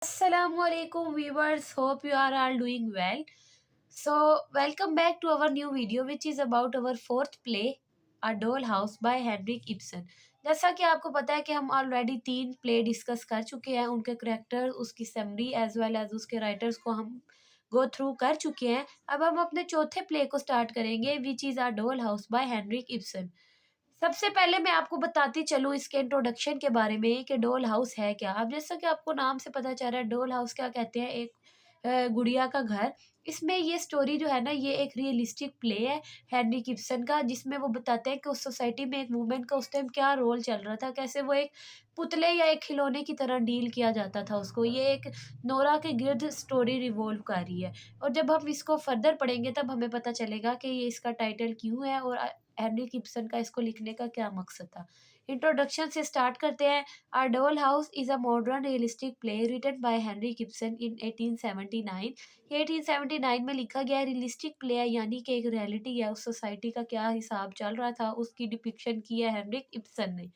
Assalamualaikum viewers, hope you are all doing well. So, welcome back to our new video which is about our fourth play, A Doll House by Henrik Ibsen. जैसा कि आपको पता है कि हम already 3 play discuss कर चुके हैं, उनके करैक्टर, उसकी समरी एज वेल एज उसके राइटर्स को हम गो थ्रू कर चुके हैं। अब हम अपने चौथे प्ले को स्टार्ट करेंगे विच इज़ अ डोल हाउस बाय हेनरिक इब्सन। सबसे पहले मैं आपको बताती चलूँ इसके इंट्रोडक्शन के बारे में कि डॉल हाउस है क्या। अब जैसा कि आपको नाम से पता चल रहा है डॉल हाउस क्या कहते हैं, एक गुड़िया का घर। इसमें ये स्टोरी जो है ना ये एक रियलिस्टिक प्ले है हेनरी गिब्सन का, जिसमें वो बताते हैं कि उस सोसाइटी में एक वुमेन का उस टाइम क्या रोल चल रहा था, कैसे वो एक पुतले या एक खिलौने की तरह डील किया जाता था उसको। ये एक नोरा के गिर्द स्टोरी रिवॉल्व कर रही है, और जब हम इसको फर्दर पढ़ेंगे तब हमें पता चलेगा कि ये इसका टाइटल क्यों है और हेनरी गिब्सन का इसको लिखने का क्या मकसद था। इंट्रोडक्शन से स्टार्ट करते हैं। Our doll house is a modern realistic play written by Henry Gibson in 1879। ये 1879 में लिखा गया रियलिस्टिक प्ले है, यानी कि एक रियलिटी है, उस सोसाइटी का क्या हिसाब चल रहा था उसकी डिपिक्शन की है हेनरिक इब्सन ने।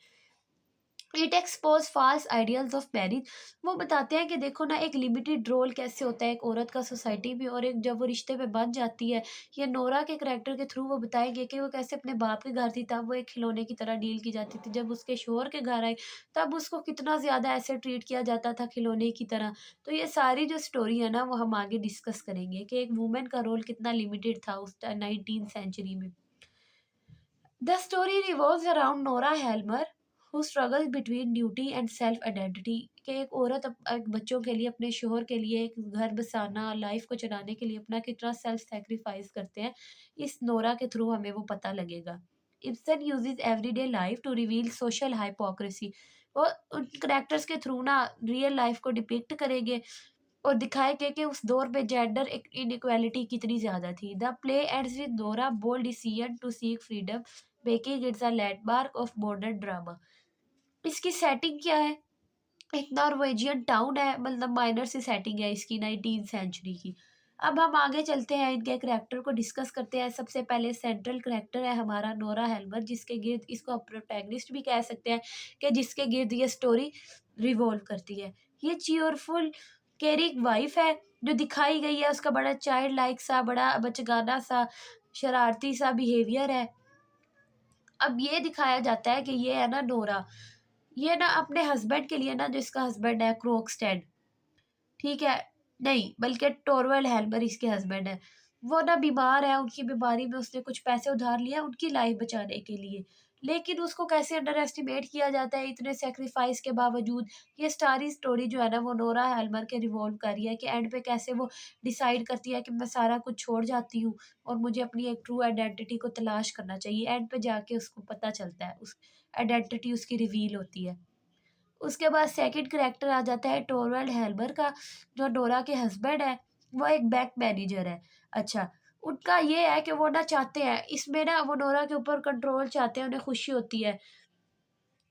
It expose false ideals of marriage. वो बताते हैं कि देखो ना एक लिमिटेड रोल कैसे होता है एक औरत का सोसाइटी में, और एक जब वो रिश्ते में बन जाती है। ये नोरा के करैक्टर के थ्रू वो बताएंगे कि वो कैसे अपने बाप के घर थी तब वो एक खिलौने की तरह डील की जाती थी, जब उसके शोहर के घर आई तब उसको कितना ज़्यादा ऐसे ट्रीट किया जाता था खिलौने की तरह। तो ये सारी जो स्टोरी है ना वो हम आगे डिस्कस करेंगे कि एक वुमेन का रोल कितना लिमिटेड था उस 19th सेंचुरी में। The story revolves around Nora Helmer, who struggles between duty and self identity। कि एक औरत एक बच्चों के लिए, अपने शोहर के लिए, एक घर बसाना, लाइफ को चलाने के लिए अपना कितना सेल्फ सेक्रीफाइस करते हैं, इस नोरा के थ्रू हमें वो पता लगेगा। Ibsen uses everyday life to reveal social hypocrisy. वो उन करेक्टर्स के थ्रू ना रियल लाइफ को डिपिक्ट करेंगे और दिखाएंगे कि उस दौर पे जेंडर इनइक्वालिटी कितनी ज़्यादा थी। The play ends with Nora bold decision to seek freedom, making it's a landmark of modern drama. इसकी सेटिंग क्या है? एक नॉर्वेजियन टाउन है, मतलब माइनर सी सेटिंग है इसकी 19th सेंचुरी की। अब हम आगे चलते हैं, इनके करैक्टर को डिस्कस करते हैं। सबसे पहले सेंट्रल करैक्टर है हमारा नोरा हेल्मर, जिसके गिर्द, इसको आप प्रोटैगनिस्ट भी कह सकते हैं, कि जिसके गिर्द ये स्टोरी रिवॉल्व करती है। ये चीयरफुल केयरिंग वाइफ है जो दिखाई गई है, उसका बड़ा चाइल्ड लाइक सा, बड़ा बचगाना सा, शरारती सा बिहेवियर है। अब ये दिखाया जाता है कि ये है ना नोरा, ये ना अपने हस्बैंड के लिए ना, जो इसका हस्बैंड है क्रोकस्टेड, ठीक है, नहीं बल्कि टोरवेल हेल्बर इसके हस्बैंड है, वो ना बीमार है। उनकी बीमारी में उसने कुछ पैसे उधार लिया उनकी लाइफ बचाने के लिए, लेकिन उसको कैसे अंडर एस्टिमेट किया जाता है इतने सेक्रीफाइस के बावजूद। ये सारी स्टोरी जो है ना वो नोरा हेल्मर के रिवॉल्व कर रही है कि एंड पे कैसे वो डिसाइड करती है कि मैं सारा कुछ छोड़ जाती हूँ और मुझे अपनी एक ट्रू आइडेंटिटी को तलाश करना चाहिए। एंड पे जाके उसको पता चलता है, उस आइडेंटिटी उसकी रिवील होती है। उसके बाद सेकंड करैक्टर आ जाता है टोरवेल्ड हेल्बर का, जो नोरा के हस्बैंड है। वो एक बैंक मैनेजर है। अच्छा, उनका ये है कि वो ना चाहते हैं इसमें ना, वो नोरा के ऊपर कंट्रोल चाहते हैं, उन्हें खुशी होती है।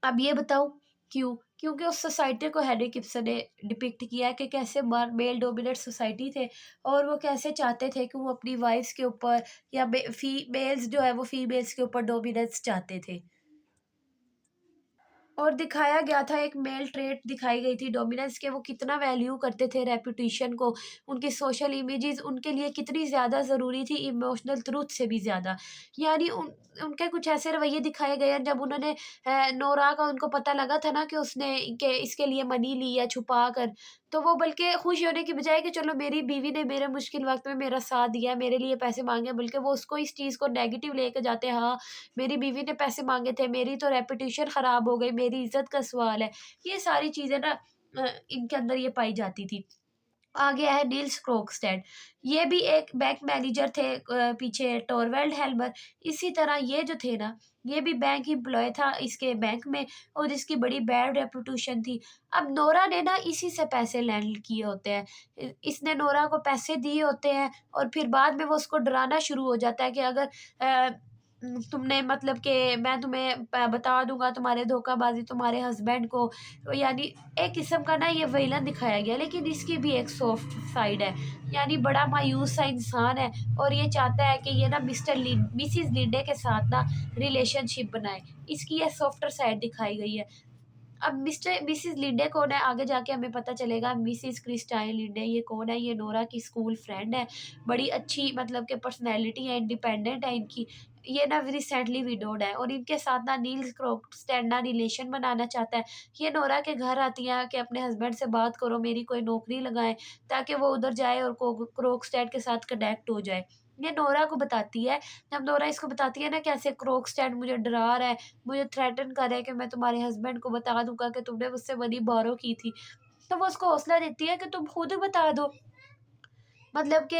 अब ये बताओ क्यों? क्योंकि उस सोसाइटी को हेनरी गिब्सन ने डिपिक्ट किया है कि कैसे मेल डोमिनेट सोसाइटी थे, और वो कैसे चाहते थे कि वो अपनी वाइफ्स के ऊपर या फीमेल्स जो है वो फीमेल्स के ऊपर डोमिनेंस चाहते थे। और दिखाया गया था, एक मेल ट्रेट दिखाई गई थी डोमिनेंस के, वो कितना वैल्यू करते थे रेपुटेशन को, उनकी सोशल इमेजेस उनके लिए कितनी ज़्यादा ज़रूरी थी इमोशनल ट्रूथ से भी ज़्यादा। यानी उनके कुछ ऐसे रवैये दिखाए गए हैं, जब उन्होंने नोरा का उनको पता लगा था ना कि उसने इसके लिए मनी ली है छुपा कर, तो वो बल्कि खुश होने की बजाय कि चलो मेरी बीवी ने मेरे मुश्किल वक्त में मेरा साथ दिया, मेरे लिए पैसे मांगे, बल्कि वो उसको इस चीज़ को नेगेटिव लेके जाते हैं। हाँ, मेरी बीवी ने पैसे माँगे थे, मेरी तो रेपुटेशन ख़राब हो गई, मेरी इज़्ज़त का सवाल है। ये सारी चीज़ें ना इनके अंदर ये पाई जाती थी। आगे है नील्स क्रोक्सटेड, ये भी एक बैंक मैनेजर थे पीछे टोरवेल्ड हेल्मर। इसी तरह ये जो थे ना, ये भी बैंक एम्प्लॉय था इसके बैंक में, और इसकी बड़ी बैड रेपुटेशन थी। अब नोरा ने ना इसी से पैसे लैंड किए होते हैं। इसने नोरा को पैसे दिए होते हैं, और फिर बाद में वो उसको डराना शुरू हो जाता है कि अगर तुमने, मतलब कि मैं तुम्हें बता दूंगा तुम्हारे धोखाबाजी तुम्हारे हस्बैंड को। तो यानी एक किस्म का ना ये विलन दिखाया गया, लेकिन इसकी भी एक सॉफ्ट साइड है। यानी बड़ा मायूस सा इंसान है, और ये चाहता है कि ये ना मिसिस लिंडे के साथ ना रिलेशनशिप बनाए। इसकी ये सॉफ्टर साइड दिखाई गई है। अब मिस्टर मिसेस लिंडे कौन है, आगे जाके हमें पता चलेगा। मिसेस क्रिस्टाइन लिंडे ये कौन है, ये नोरा की स्कूल फ्रेंड है। बड़ी अच्छी मतलब कि पर्सनैलिटी है, इंडिपेंडेंट है इनकी। ये ना रिसेंटली विडोड है और इनके साथ ना नील क्रोकस्टेड ना रिलेशन बनाना चाहता है। ये नोरा के घर आती है कि अपने हस्बैंड से बात करो, मेरी कोई नौकरी लगाएँ, ताकि वो उधर जाए और क्रोकस्टेड के साथ कनेक्ट हो जाए। ये नोरा को बताती है, जब नोरा इसको बताती है ना कैसे क्रोकस्टेड मुझे डरा रहा है, मुझे थ्रेटन कर रहा है कि मैं तुम्हारे हस्बैंड को बता दूँगा कि तुमने मुझसे मनी बोरो की थी। तो वो उसको हौसला देती है कि तुम खुद बता दो। मतलब कि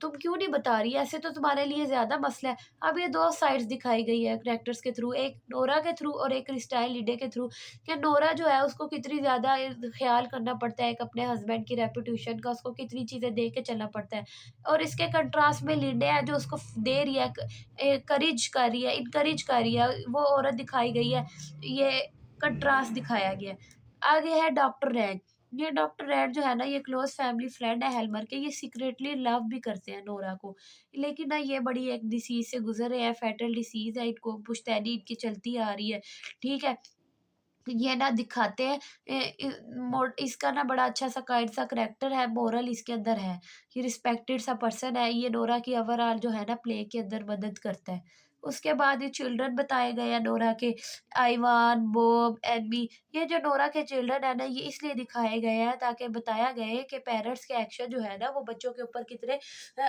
तुम क्यों नहीं बता रही? ऐसे तो तुम्हारे लिए ज़्यादा मसला है। अब ये 2 साइड्स दिखाई गई है कैरेक्टर्स के थ्रू, एक नोरा के थ्रू और एक क्रिस्टाइन लिंडे के थ्रू, कि नोरा जो है उसको कितनी ज़्यादा ख़्याल करना पड़ता है एक अपने हस्बैंड की रेपुटेशन का, उसको कितनी चीज़ें दे के चलना पड़ता है। और इसके कंट्रास्ट में लिंडे है जो उसको दे रही है, करेज कर रही है, इनकरेज कर रही है, वो औरत दिखाई गई है। ये कंट्रास्ट दिखाया गया है। आगे है डॉक्टर रैग। ये डॉक्टर रेड जो है ना, ये क्लोज फैमिली फ्रेंड है हेल्मर के। ये सीक्रेटली लव भी करते हैं नोरा को, लेकिन ना ये बड़ी एक डिसीज से गुजर रहे हैं, फैटल डिसीज है, इनको पुश्तैनी इनकी चलती आ रही है। ठीक है, ये ना दिखाते हैं इसका ना बड़ा अच्छा सा काइंड सा करेक्टर है, मोरल इसके अंदर है। ये रिस्पेक्टेड सा पर्सन है, ये नोरा की ओवरऑल जो है ना प्ले के अंदर मदद करता है। उसके बाद ये चिल्ड्रन बताए गए हैं नोरा के, आइवान, बॉब, एनमी। ये जो नोरा के चिल्ड्रन है ना, ये इसलिए दिखाए गए हैं ताकि बताया गया है कि पेरेंट्स के एक्शन जो है ना वो बच्चों के ऊपर कितने अ,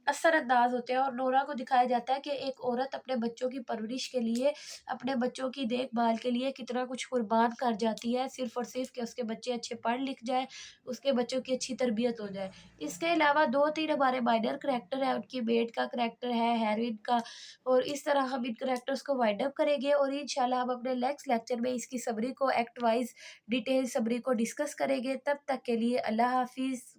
असरअंदाज होते हैं। और नोरा को दिखाया जाता है कि एक औरत अपने बच्चों की परवरिश के लिए, अपने बच्चों की देखभाल के लिए कितना कुछ कुर्बान कर जाती है, सिर्फ़ और सिर्फ़ कि उसके बच्चे अच्छे पढ़ लिख जाएँ, उसके बच्चों की अच्छी तरबियत हो जाए। इसके अलावा 2-3 हमारे माइनर करैक्टर हैं, उनकी मेड का करैक्टर है, हेरोइन का, और इस तरह हम इन करैक्टर्स को वाइंड अप करेंगे और इंशाल्लाह हम अपने नेक्स्ट लेक्चर में इसकी समरी को एक्ट वाइज़ डिटेल समरी को डिस्कस करेंगे। तब तक के लिए अल्लाह हाफ़िज़।